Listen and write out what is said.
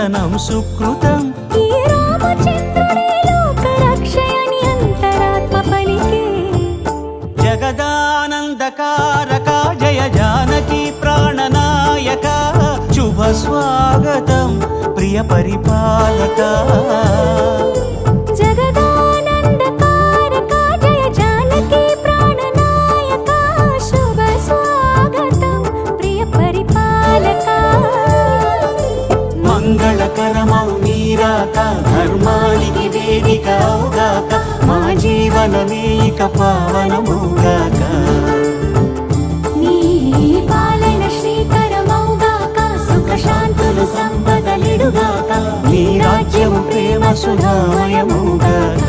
చింతనం సుకృతం. ఈ రామచంద్రుడే లోకరక్షయని అంతరాత్మ పలికే. జగదానందకారక జయ జానకి ప్రాణనాయక శుభ స్వాగతం ప్రియ పరిపాలక. జగదానందకారక జయ జానకి ప్రాణనాయక శుభ స్వాగతం ప్రియ పరిపాలక. మంగళకరమౌ నీరాక ధర్మానికి వేదిక అవుగాక మా జీవనమే ఇక పావనమౌగాక. నీ పాలన శ్రీకరమౌగాక సుఖ శాంతులు సంపదలిడుగాక. నీ రాజ్యము ప్రేమ సుధామయమౌగాక.